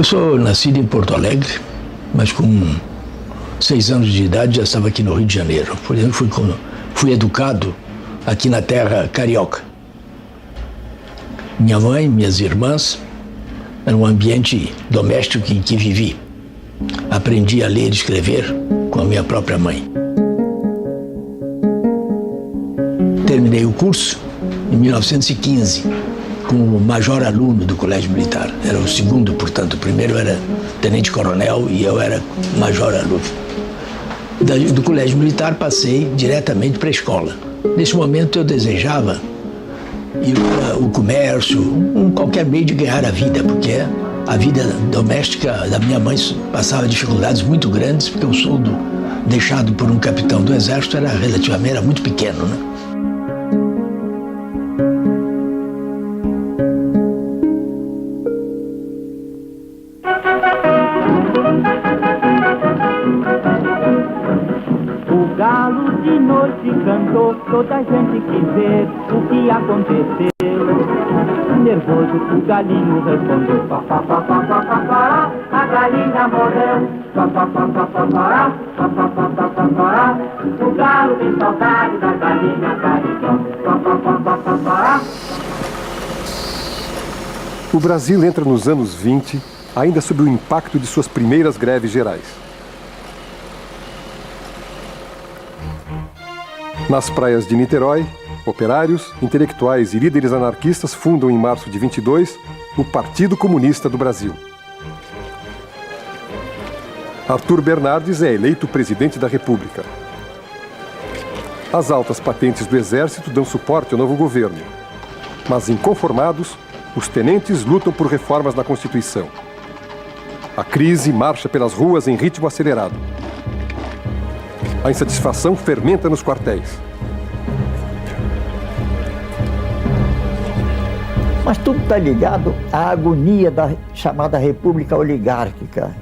Eu sou nascido em Porto Alegre, mas com 6 anos de idade já estava aqui no Rio de Janeiro. Por exemplo, fui educado aqui na terra carioca. Minha mãe, minhas irmãs, era um ambiente doméstico em que vivi. Aprendi a ler e escrever com a minha própria mãe. Terminei o curso em 1915, como major aluno do Colégio Militar. Era o segundo, portanto, o primeiro era tenente-coronel e eu era major aluno. Do Colégio Militar passei diretamente para a escola. Nesse momento eu desejava ir para o comércio, qualquer meio de ganhar a vida, porque a vida doméstica da minha mãe passava dificuldades muito grandes, porque o soldo deixado por um capitão do exército era muito pequeno, né? O galo de noite cantou, toda a gente quis ver o que aconteceu. Nervoso o galinho respondeu, pá, pá, pá, pá, pá, pá, pá, a galinha morreu. Pá, pá, pá, pá, pá, pá, pá, pá, pá, pá, pá, pá, o galo tem saudade da galinha caritão. Pá, pá, pá, pá, pá, pá. O Brasil entra nos anos 20, ainda sob o impacto de suas primeiras greves gerais. Nas praias de Niterói, operários, intelectuais e líderes anarquistas fundam em março de 22 o Partido Comunista do Brasil. Arthur Bernardes é eleito presidente da República. As altas patentes do Exército dão suporte ao novo governo, mas inconformados, os tenentes lutam por reformas na Constituição. A crise marcha pelas ruas em ritmo acelerado. A insatisfação fermenta nos quartéis. Mas tudo está ligado à agonia da chamada República Oligárquica,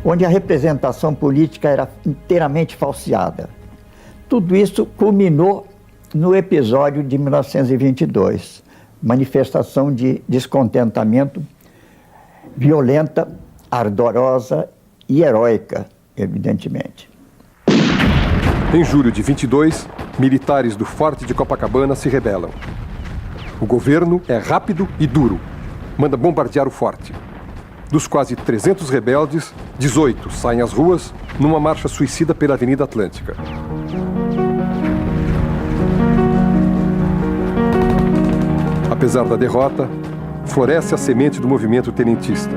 onde a representação política era inteiramente falseada. Tudo isso culminou no episódio de 1922, manifestação de descontentamento violenta, ardorosa e heróica, evidentemente. Em julho de 22, militares do Forte de Copacabana se rebelam. O governo é rápido e duro. Manda bombardear o forte. Dos quase 300 rebeldes, 18 saem às ruas numa marcha suicida pela Avenida Atlântica. Apesar da derrota, floresce a semente do movimento tenentista.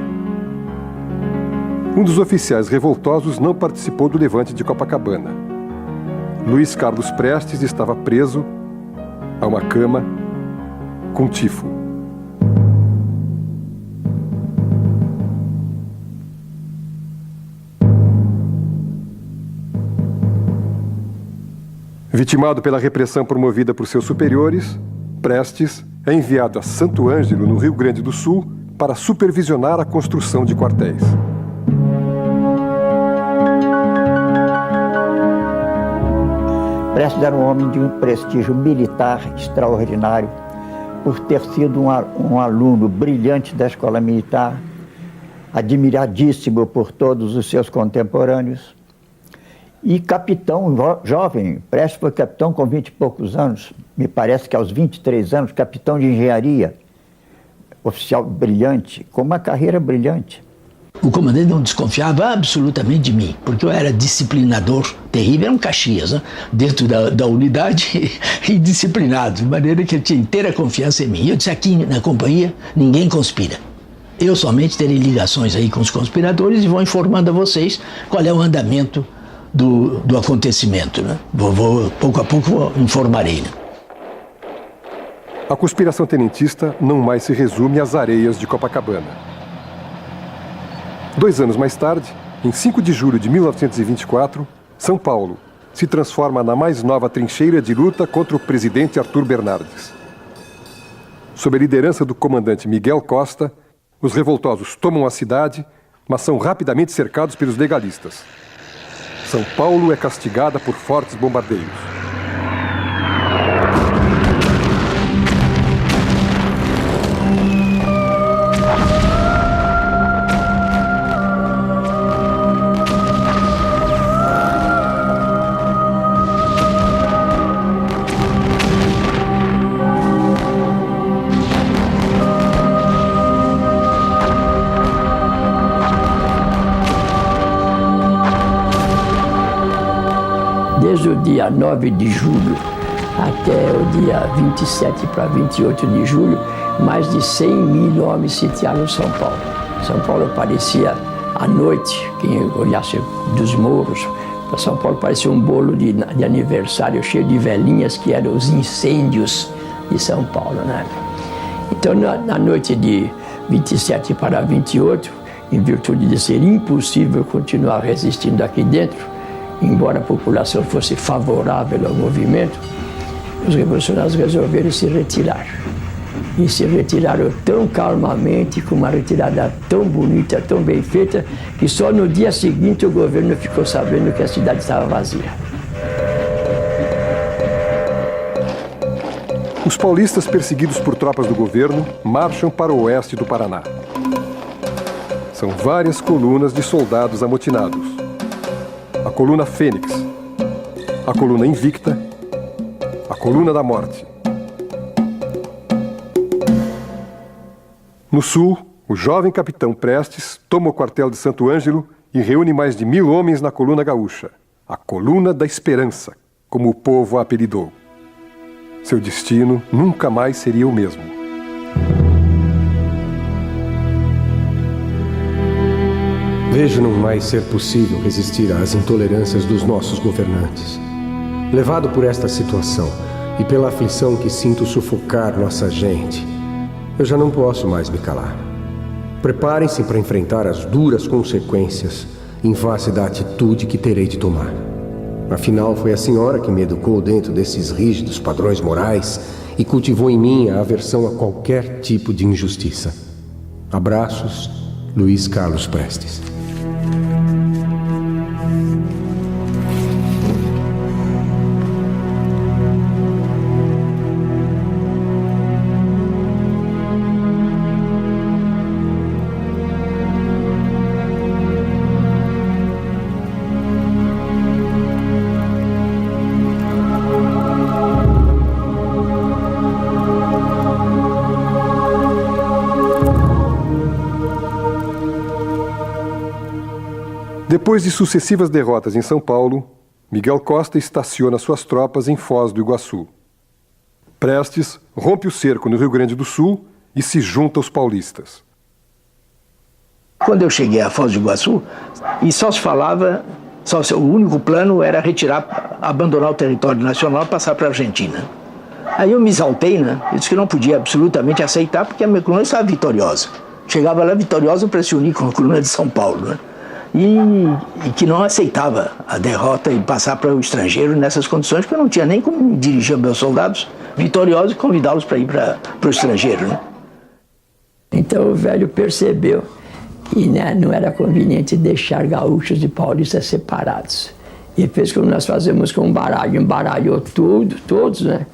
Um dos oficiais revoltosos não participou do levante de Copacabana. Luiz Carlos Prestes estava preso a uma cama com tifo. Vitimado pela repressão promovida por seus superiores, Prestes é enviado a Santo Ângelo, no Rio Grande do Sul, para supervisionar a construção de quartéis. Prestes era um homem de um prestígio militar extraordinário, por ter sido um aluno brilhante da escola militar, admiradíssimo por todos os seus contemporâneos, e capitão jovem. Prestes foi capitão com 20 e poucos anos, me parece que aos 23 anos, capitão de engenharia, oficial brilhante, com uma carreira brilhante. O comandante não desconfiava absolutamente de mim, porque eu era disciplinador terrível, era um Caxias, né? Dentro da unidade e disciplinado, de maneira que ele tinha inteira confiança em mim. Eu disse, aqui na companhia ninguém conspira. Eu somente terei ligações aí com os conspiradores e vou informando a vocês qual é o andamento do acontecimento, né? Pouco a pouco informarei, né? A conspiração tenentista não mais se resume às areias de Copacabana. 2 anos mais tarde, em 5 de julho de 1924, São Paulo se transforma na mais nova trincheira de luta contra o presidente Arthur Bernardes. Sob a liderança do comandante Miguel Costa, os revoltosos tomam a cidade, mas são rapidamente cercados pelos legalistas. São Paulo é castigada por fortes bombardeios. desde o dia 9 de julho até o dia 27 para 28 de julho, mais de 100 mil homens sitiaram São Paulo. São Paulo parecia, à noite, quem olhasse dos morros, São Paulo parecia um bolo de aniversário cheio de velhinhas, que eram os incêndios de São Paulo, né? Então, na noite de 27 para 28, em virtude de ser impossível continuar resistindo aqui dentro, embora a população fosse favorável ao movimento, os revolucionários resolveram se retirar. E se retiraram tão calmamente, com uma retirada tão bonita, tão bem feita, que só no dia seguinte o governo ficou sabendo que a cidade estava vazia. Os paulistas perseguidos por tropas do governo marcham para o oeste do Paraná. São várias colunas de soldados amotinados. A coluna Fênix, a coluna Invicta, a coluna da Morte. No sul, o jovem capitão Prestes toma o quartel de Santo Ângelo e reúne mais de 1000 homens na coluna gaúcha, a coluna da Esperança, como o povo a apelidou. Seu destino nunca mais seria o mesmo. Vejo não mais ser possível resistir às intolerâncias dos nossos governantes. Levado por esta situação e pela aflição que sinto sufocar nossa gente, eu já não posso mais me calar. Preparem-se para enfrentar as duras consequências em face da atitude que terei de tomar. Afinal, foi a senhora que me educou dentro desses rígidos padrões morais e cultivou em mim a aversão a qualquer tipo de injustiça. Abraços, Luiz Carlos Prestes. Depois de sucessivas derrotas em São Paulo, Miguel Costa estaciona suas tropas em Foz do Iguaçu. Prestes rompe o cerco no Rio Grande do Sul e se junta aos paulistas. Quando eu cheguei a Foz do Iguaçu, e só se falava, o único plano era retirar, abandonar o território nacional e passar para a Argentina. Aí eu me exaltei, né? Eu disse que não podia absolutamente aceitar, porque a minha coluna estava vitoriosa. Chegava lá vitoriosa para se unir com a coluna de São Paulo, né? E que não aceitava a derrota e passar para o estrangeiro nessas condições, porque eu não tinha nem como dirigir meus soldados vitoriosos e convidá-los para ir para o estrangeiro, né? Então o velho percebeu que, né, não era conveniente deixar gaúchos e paulistas separados. E fez como nós fazemos com um baralho, embaralhou todos, né?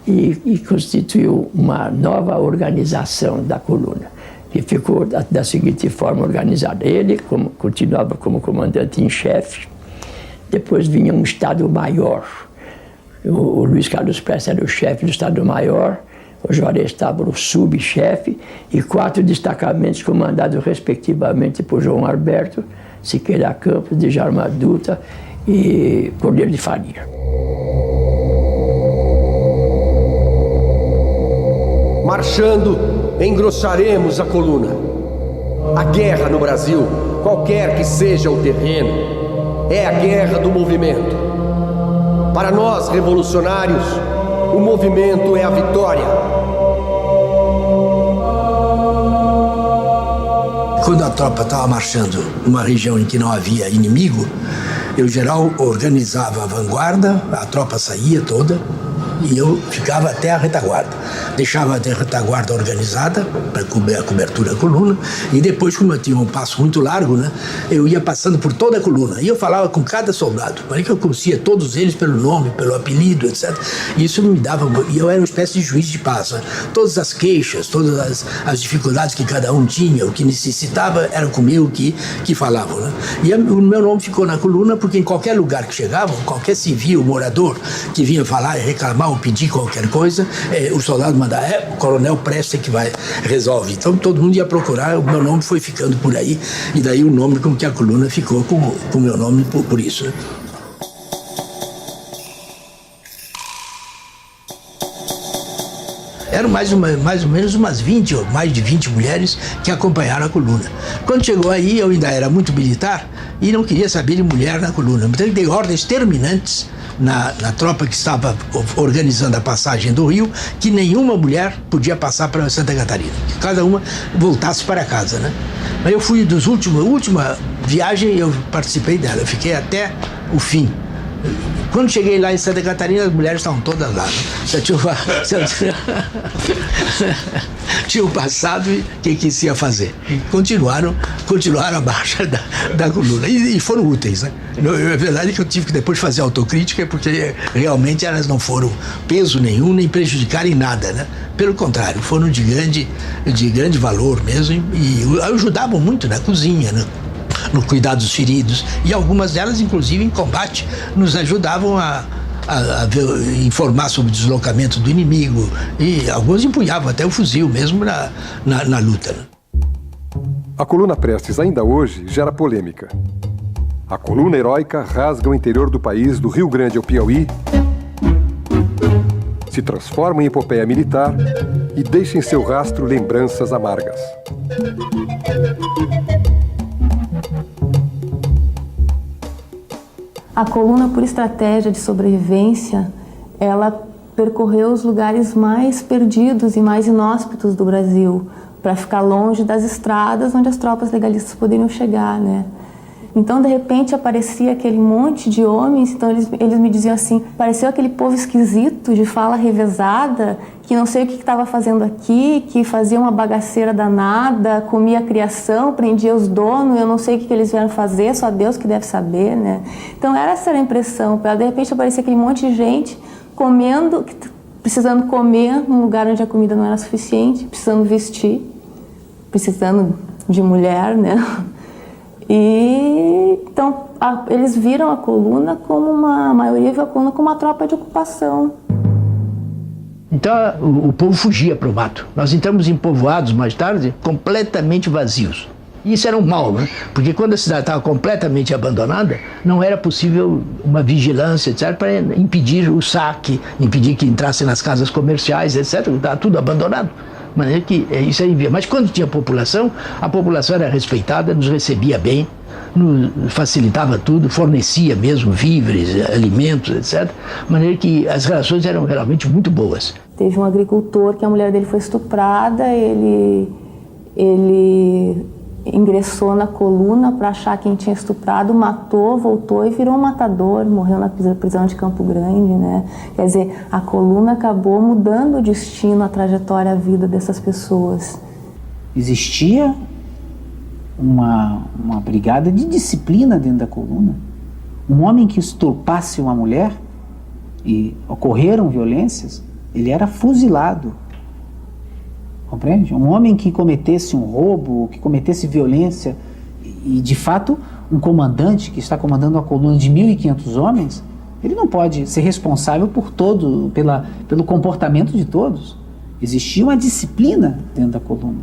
E constituiu uma nova organização da coluna, que ficou da seguinte forma organizada. Ele continuava como comandante em chefe, depois vinha um Estado-Maior. O Luiz Carlos Prestes era o chefe do Estado-Maior, o Juarez estava o subchefe, e 4 destacamentos comandados respectivamente por João Alberto, Siqueira Campos, Djalma Dutra e Cordeiro de Faria. Marchando, engrossaremos a coluna. A guerra no Brasil, qualquer que seja o terreno, é a guerra do movimento. Para nós, revolucionários, o movimento é a vitória. Quando a tropa estava marchando numa região em que não havia inimigo, eu, geral, organizava a vanguarda, a tropa saía toda, e eu ficava até a retaguarda. Deixava até a retaguarda organizada, para cobrir a cobertura da coluna, e depois, como eu tinha um passo muito largo, né, eu ia passando por toda a coluna, e eu falava com cada soldado, para que eu conhecia todos eles pelo nome, pelo apelido, etc. E isso me dava, e eu era uma espécie de juiz de paz, né? Todas as queixas, todas as dificuldades que cada um tinha, o que necessitava, era comigo que falavam, né? E o meu nome ficou na coluna, porque em qualquer lugar que chegavam, qualquer civil, morador, que vinha falar e reclamar ou pedir qualquer coisa, o soldado mandava, o coronel Prestes que vai, resolve. Então todo mundo ia procurar, o meu nome foi ficando por aí, e daí o nome com que a coluna ficou com o meu nome por isso, né? Eram mais ou menos umas 20 ou mais de 20 mulheres que acompanharam a coluna. Quando chegou aí, eu ainda era muito militar e não queria saber de mulher na coluna. Então eu dei ordens terminantes na tropa que estava organizando a passagem do Rio, que nenhuma mulher podia passar para Santa Catarina, que cada uma voltasse para casa, né? Mas eu fui última viagem, eu participei dela, eu fiquei até o fim. Quando cheguei lá em Santa Catarina, as mulheres estavam todas lá, né? Tinham passado e o que se ia fazer? Continuaram a marcha da coluna e foram úteis, né? É verdade que eu tive que depois fazer autocrítica, porque realmente elas não foram peso nenhum, nem prejudicaram em nada, né? Pelo contrário, foram de grande valor mesmo e ajudavam muito na cozinha, né? No cuidado dos feridos, e algumas delas, inclusive, em combate, nos ajudavam a informar sobre o deslocamento do inimigo, e alguns empunhavam até o fuzil mesmo na luta. A coluna Prestes ainda hoje gera polêmica. A coluna heróica rasga o interior do país, do Rio Grande ao Piauí, se transforma em epopeia militar e deixa em seu rastro lembranças amargas. A coluna, por estratégia de sobrevivência, ela percorreu os lugares mais perdidos e mais inóspitos do Brasil, para ficar longe das estradas onde as tropas legalistas poderiam chegar, né? Então, de repente, aparecia aquele monte de homens, então eles me diziam assim, pareceu aquele povo esquisito, de fala revezada, que não sei o que estava fazendo aqui, que fazia uma bagaceira danada, comia a criação, prendia os donos, eu não sei o que eles vieram fazer, só Deus que deve saber, né? Então, essa era a impressão. De repente, aparecia aquele monte de gente comendo, precisando comer num lugar onde a comida não era suficiente, precisando vestir, precisando de mulher, né? E então eles viram a coluna como a maioria viu a coluna como uma tropa de ocupação. Então o povo fugia para o mato. Nós entramos em povoados mais tarde completamente vazios. E isso era um mal, né? Porque quando a cidade estava completamente abandonada, não era possível uma vigilância, etc., para impedir o saque, impedir que entrassem nas casas comerciais, etc. Estava tudo abandonado. De maneira que isso aí via. Mas quando tinha população, a população era respeitada, nos recebia bem, nos facilitava tudo, fornecia mesmo víveres, alimentos, etc. De maneira que as relações eram realmente muito boas. Teve um agricultor que a mulher dele foi estuprada, ele ingressou na coluna para achar quem tinha estuprado, matou, voltou e virou um matador, morreu na prisão de Campo Grande, né? Quer dizer, a coluna acabou mudando o destino, a trajetória, a vida dessas pessoas. Existia uma brigada de disciplina dentro da coluna. Um homem que estuprasse uma mulher e ocorreram violências, ele era fuzilado. Compreende? Um homem que cometesse um roubo, que cometesse violência, e de fato um comandante que está comandando uma coluna de 1.500 homens, ele não pode ser responsável por pelo comportamento de todos. Existia uma disciplina dentro da coluna,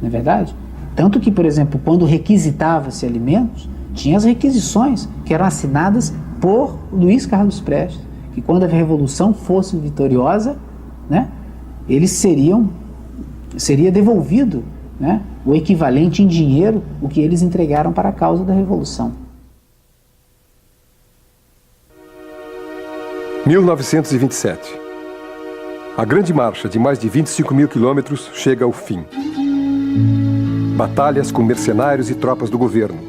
não é verdade? Tanto que, por exemplo, quando requisitava-se alimentos, tinha as requisições que eram assinadas por Luiz Carlos Prestes, que quando a Revolução fosse vitoriosa, né, seria devolvido, né, o equivalente em dinheiro, o que eles entregaram para a causa da Revolução. 1927. A Grande Marcha de mais de 25 mil quilômetros chega ao fim. Batalhas com mercenários e tropas do governo.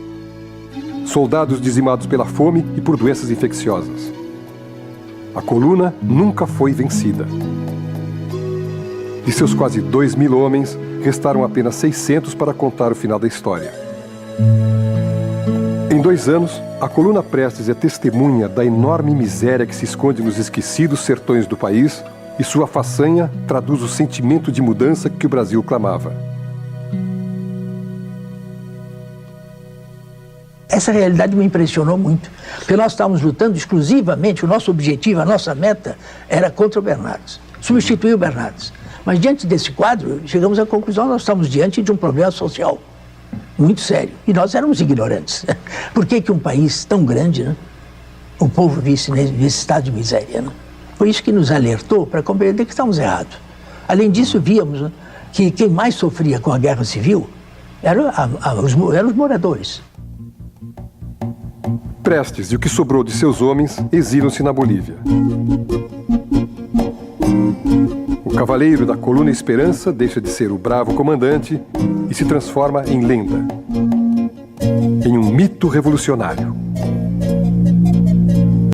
Soldados dizimados pela fome e por doenças infecciosas. A coluna nunca foi vencida. De seus quase 2.000 homens, restaram apenas 600 para contar o final da história. Em 2 anos, a coluna Prestes é testemunha da enorme miséria que se esconde nos esquecidos sertões do país e sua façanha traduz o sentimento de mudança que o Brasil clamava. Essa realidade me impressionou muito, porque nós estávamos lutando exclusivamente, o nosso objetivo, a nossa meta era contra o Bernardes, substituir o Bernardes. Mas diante desse quadro, chegamos à conclusão que nós estamos diante de um problema social muito sério. E nós éramos ignorantes. Por que um país tão grande, né, o povo visse nesse estado de miséria? Né? Por isso que nos alertou para compreender que estamos errados. Além disso, víamos, né, que quem mais sofria com a guerra civil eram os moradores. Prestes e o que sobrou de seus homens exilam-se na Bolívia. O cavaleiro da Coluna Esperança deixa de ser o bravo comandante e se transforma em lenda, em um mito revolucionário.